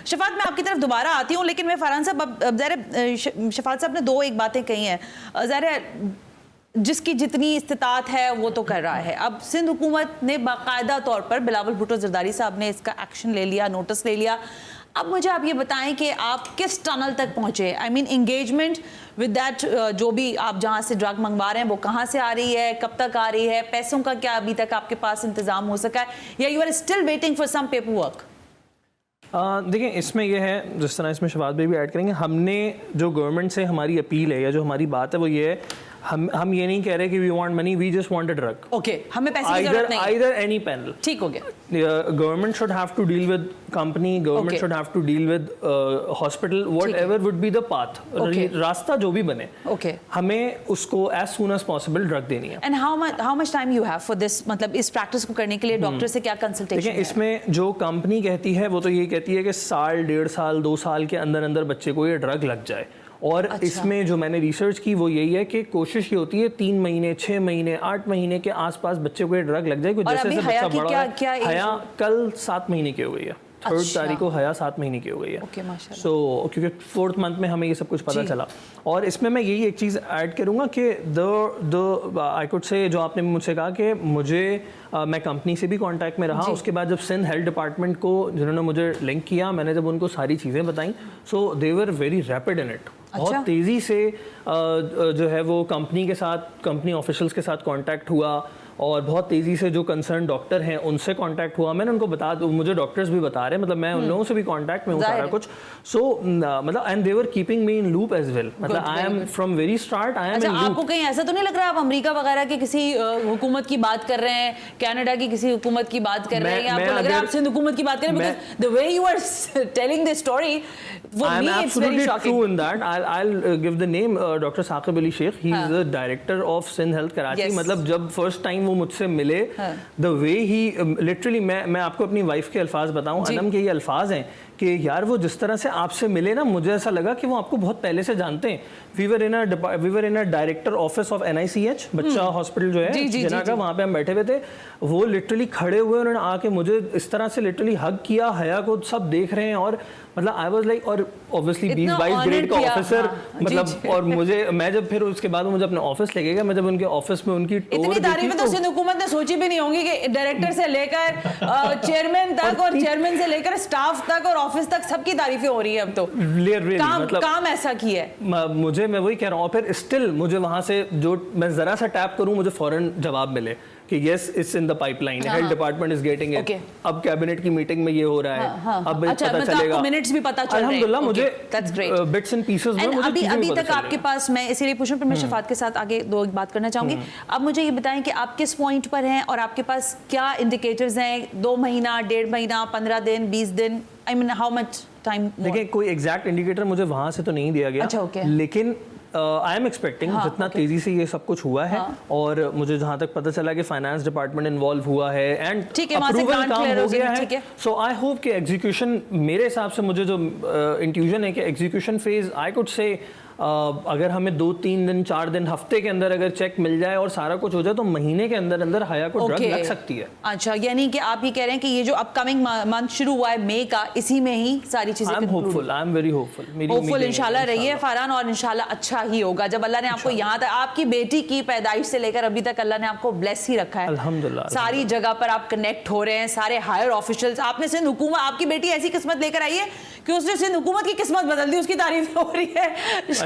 शफात, मैं आपकी तरफ दोबारा आती हूँ, लेकिन मैं फरहान साहब, अब ज़ाहिर शफात साहब ने दो एक बातें कही हैं, ज़ाहिर जिसकी जितनी इस्तिताअत है वो तो कर रहा है। अब सिंध हुकूमत ने बाकायदा तौर पर बिलावल भुट्टो जरदारी साहब ने इसका एक्शन ले लिया, नोटिस ले लिया। अब मुझे आप ये बताएं कि आप किस टनल तक पहुंचे, I mean engagement with that, जो भी आप जहां से ड्रग मंगवा रहे हैं वो कहां से आ रही है, कब तक आ रही है, पैसों का क्या अभी तक आपके पास इंतजाम हो सका है, या you are still waiting for some paperwork? देखिए, इसमें यह है, जिस तरह इसमें शफात भाई भी ऐड करेंगे, हमने जो गवर्नमेंट से हमारी अपील है या जो हमारी बात है वो ये है, हम ये नहीं कह रहे कि we want money, we just want a drug. Okay, हमें पैसे की जरूरत नहीं। आइदर एनी पैनल, ठीक हो गया। Government should have to deal with company, government should have to deal with hospital, whatever would be the path, रास्ता जो भी बने, हमें उसको as soon as possible drug देनी है। And how much time you have for this, मतलब इस प्रैक्टिस को करने के लिए डॉक्टर से क्या कंसल्टेशन है? इसमें जो कंपनी कहती है वो तो ये कहती है कि साल, 1.5 साल, 2 साल के अंदर अंदर बच्चे को ये ड्रग लग जाए। और इसमें जो मैंने रिसर्च की वो यही है कि कोशिश ये होती है 3 महीने, 6 महीने, 8 महीने के आसपास बच्चे को ये ड्रग लग जाए। जैसे जैसे बच्चा बड़ा है, हया कल 7 महीने की हो गई है, 3rd तारीख को हया 7 महीने की हो गई है। सो क्योंकि 4th मंथ में हमें ये सब कुछ पता चला। और इसमें मैं यही एक चीज़ ऐड करूँगा कि आई कुड से, जो आपने मुझसे कहा कि मुझे मैं कंपनी से भी कांटेक्ट में रहा, उसके बाद जब सिंध हेल्थ डिपार्टमेंट को जिन्होंने मुझे लिंक किया, मैंने जब उनको सारी चीज़ें बताई, so they were very rapid in it. बहुत तेज़ी से जो है वो कंपनी के साथ, कंपनी ऑफिशियल्स के साथ कांटेक्ट हुआ, और बहुत तेज़ी से जो कंसर्न डॉक्टर हैं उनसे कांटेक्ट हुआ। मैंने उनको मुझे डॉक्टर्स भी बता रहे हैं, मतलब मैं उन लोगों से भी कांटेक्ट में हूँ सारा कुछ। सो मतलब and they were keeping me in loop as well, मतलब I am from very start I am in loop. आपको कहीं ऐसा तो नहीं लग रहा आप अमेरिका वगैरह की किसी हुकूमत की बात कर रहे हैं, कनाडा की किसी हुकूमत की बात कर रहे हैं, या आपको लग रहा है आप सिंध हुकूमत की बात कर रहे हैं? Because the way you are telling this story, for me it's very shocking. True in that. I'll give the name Dr. Saqib Ali Sheikh. He is the director of Sindh Health Karachi. मतलब जब first time वो मुझसे मिले, the way he literally, मैं आपको अपनी wife के अल्फाज बताऊं, अनम के ये अल्फाज हैं कि यार वो जिस तरह से आपसे मिले ना, मुझे ऐसा लगा कि वो आपको बहुत पहले से जानते हैं। We were in a director office of NICH, बच्चा हॉस्पिटल जो है जना का, वहाँ पे हम बैठे हुए थे। वो लिटरली खड़े हुए, उन्होंने आके मुझे इस तरह से लिटरली हग किया, हया को सब देख रहे हैं, और मतलब आई वाज लाइक, और ऑब्वियसली 20-22 ग्रेड का ऑफिसर, मतलब और मैं जब फिर उसके बाद मुझे अपने ऑफिस लेके गया, मैं जब उनके ऑफिस में उनकी इतनी तारीफें तो सिंध हुकूमत ने सोची भी नहीं होंगी कि डायरेक्टर से लेकर चेयरमैन तक, और चेयरमैन से लेकर स्टाफ तक और ऑफिस तक सबकी तारीफें हो रही है अब तो। मतलब काम ऐसा किया है मुझे, मैं वही कह रहा हूँ। और फिर स्टिल मुझे वहां से जो मैं जरा सा टैप करूं, मुझे फौरन जवाब मिले कि yes it's in the pipeline, health department is getting it, अब कैबिनेट की मीटिंग में ये हो रहा है, अब पता चलेगा, मिनट्स भी पता चल रहे हैं। अल्हम्दुलिल्लाह मुझे बिट्स एंड पीसेस में मुझे अभी तक आपके पास, मैं इसीलिए पूछूं, फिर मैं शफात के साथ आगे दो एक बात करना चाहूंगी। अब मुझे ये बताएं कि आप किस पॉइंट पर हैं और आपके पास क्या इंडिकेटर्स हैं? 2 महीना, 1.5 महीना, 15 दिन, 20 दिन, I mean how much time? देखिए, कोई एग्जैक्ट इंडिकेटर मुझे वहां से तो नहीं दिया गया, लेकिन आई एम एक्सपेक्टिंग जितना तेजी से ये सब कुछ हुआ है, और मुझे जहां तक पता चला कि फाइनेंस डिपार्टमेंट इन्वॉल्व हुआ है एंड अप्रूवल काम हो गया है, सो आई होप कि एग्जीक्यूशन, मेरे हिसाब से मुझे जो इंट्यूजन है कि execution phase, I could say अगर हमें 2-3 दिन, 4 दिन, हफ्ते के अंदर अगर चेक मिल जाए और सारा कुछ हो जाए, तो महीने के अंदर अंदर हया को ड्रग लग सकती है। अच्छा, यानी कि आप ये कह रहे हैं कि ये जो अपकमिंग मंथ शुरू हुआ है मई का, इसी में ही सारी चीजें, I am hopeful, I am very hopeful इंशाल्लाह रहिए फरहान, और इंशाल्लाह अच्छा ही होगा। जब अल्लाह ने आपको यहाँ तक, आपकी बेटी की पैदाइश से लेकर अभी तक अल्लाह ने आपको ब्लेस ही रखा है, अल्हम्दुलिल्लाह, सारी जगह पर आप कनेक्ट हो रहे हैं, सारे हायर ऑफिशियल्स, आपने सिंध हुकूमत, आपकी बेटी ऐसी किस्मत लेकर आई है कि उसने सिंध हुकूमत की किस्मत बदल दी, उसकी तारीफ हो रही है।